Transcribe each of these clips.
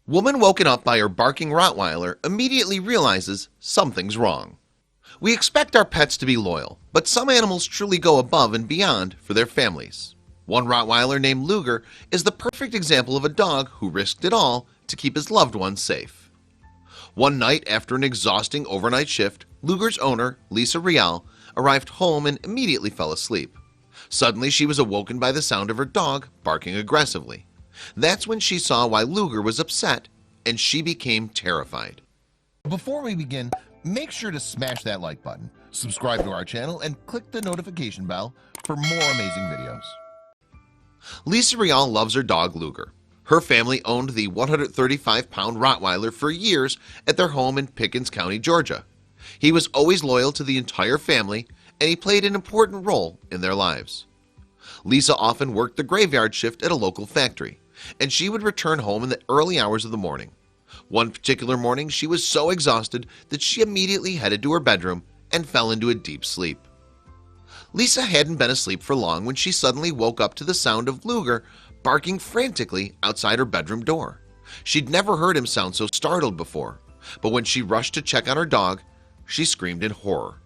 Woman woken up by her barking Rottweiler immediately realizes something's wrong. We expect our pets to be loyal, but some animals truly go above and beyond for their families. One Rottweiler named Luger is the perfect example of a dog who risked it all to keep his loved ones safe. One night after an exhausting overnight shift, Luger's owner, Lisa Rial, arrived home and immediately fell asleep. Suddenly she was awoken by the sound of her dog barking aggressively. That's when she saw why Luger was upset, and she became terrified. Before we begin, make sure to smash that like button, subscribe to our channel, and click the notification bell for more amazing videos. Lisa Rial loves her dog Luger. Her family owned the 135-pound Rottweiler for years at their home in Pickens County, Georgia. He was always loyal to the entire family, and he played an important role in their lives. Lisa often worked the graveyard shift at a local factory, and she would return home in the early hours of the morning. One particular morning, she was so exhausted that she immediately headed to her bedroom and fell into a deep sleep. Lisa hadn't been asleep for long when she suddenly woke up to the sound of Luger barking frantically outside her bedroom door. She'd never heard him sound so startled before, but when she rushed to check on her dog, she screamed in horror.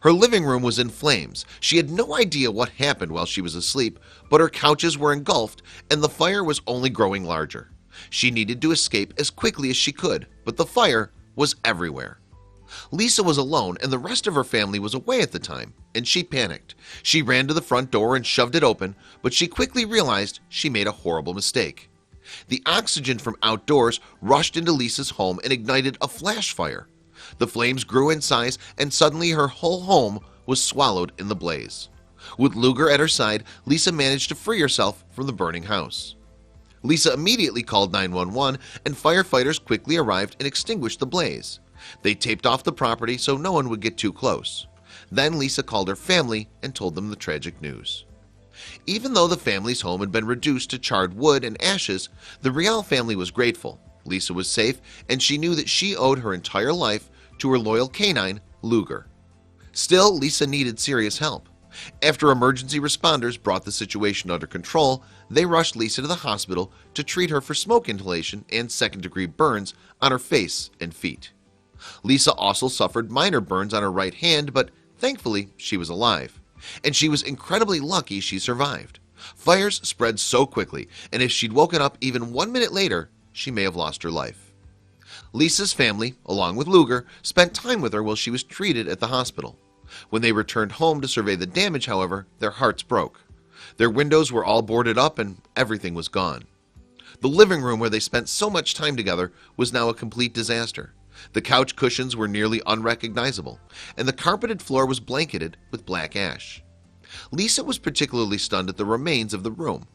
Her living room was in flames. She had no idea what happened while she was asleep, but her couches were engulfed and the fire was only growing larger. She needed to escape as quickly as she could, but the fire was everywhere. Lisa was alone and the rest of her family was away at the time, and she panicked. She ran to the front door and shoved it open, but she quickly realized she made a horrible mistake. The oxygen from outdoors rushed into Lisa's home and ignited a flash fire. The flames grew in size and suddenly her whole home was swallowed in the blaze. With Luger at her side, Lisa managed to free herself from the burning house. Lisa immediately called 911 and firefighters quickly arrived and extinguished the blaze. They taped off the property so no one would get too close. Then Lisa called her family and told them the tragic news. Even though the family's home had been reduced to charred wood and ashes, the Rial family was grateful. Lisa was safe and she knew that she owed her entire life to her loyal canine, Luger. Still, Lisa needed serious help. After emergency responders brought the situation under control, they rushed Lisa to the hospital to treat her for smoke inhalation and second-degree burns on her face and feet. Lisa also suffered minor burns on her right hand, but thankfully she was alive. And she was incredibly lucky she survived. Fires spread so quickly, and if she'd woken up even 1 minute later, she may have lost her life. Lisa's family, along with Luger, spent time with her while she was treated at the hospital. When they returned home to survey the damage, however, their hearts broke. Their windows were all boarded up and everything was gone. The living room where they spent so much time together was now a complete disaster. The couch cushions were nearly unrecognizable, and the carpeted floor was blanketed with black ash. Lisa was particularly stunned at the remains of the room.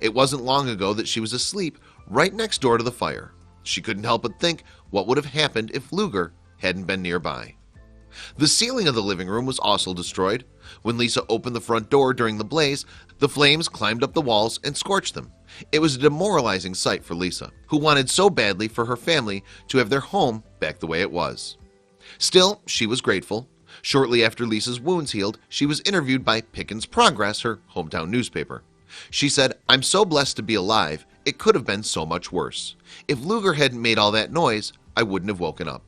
It wasn't long ago that she was asleep right next door to the fire. She couldn't help but think what would have happened if Luger hadn't been nearby. The ceiling of the living room was also destroyed. When Lisa opened the front door during the blaze, the flames climbed up the walls and scorched them. It was a demoralizing sight for Lisa, who wanted so badly for her family to have their home back the way it was. Still, she was grateful. Shortly after Lisa's wounds healed, she was interviewed by Pickens Progress, her hometown newspaper. She said, "I'm so blessed to be alive. It could have been so much worse. If Luger hadn't made all that noise, I wouldn't have woken up."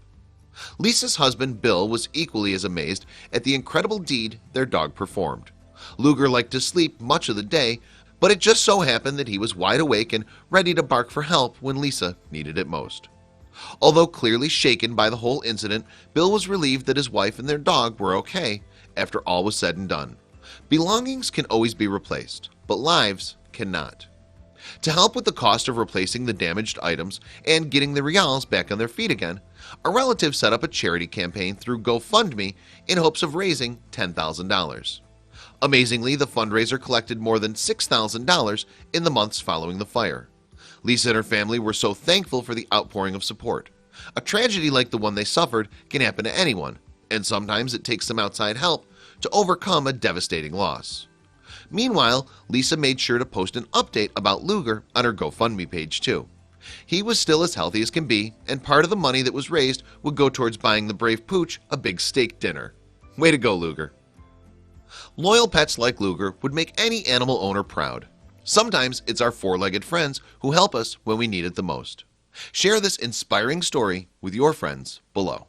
Lisa's husband, Bill, was equally as amazed at the incredible deed their dog performed. Luger liked to sleep much of the day, but it just so happened that he was wide awake and ready to bark for help when Lisa needed it most. Although clearly shaken by the whole incident, Bill was relieved that his wife and their dog were okay after all was said and done. Belongings can always be replaced, but lives cannot. To help with the cost of replacing the damaged items and getting the Rials back on their feet again, a relative set up a charity campaign through GoFundMe in hopes of raising $10,000. Amazingly, the fundraiser collected more than $6,000 in the months following the fire. Lisa and her family were so thankful for the outpouring of support. A tragedy like the one they suffered can happen to anyone, and sometimes it takes some outside help to overcome a devastating loss. Meanwhile, Lisa made sure to post an update about Luger on her GoFundMe page too. He was still as healthy as can be, and part of the money that was raised would go towards buying the brave pooch a big steak dinner. Way to go, Luger. Loyal pets like Luger would make any animal owner proud. Sometimes it's our four-legged friends who help us when we need it the most. Share this inspiring story with your friends below.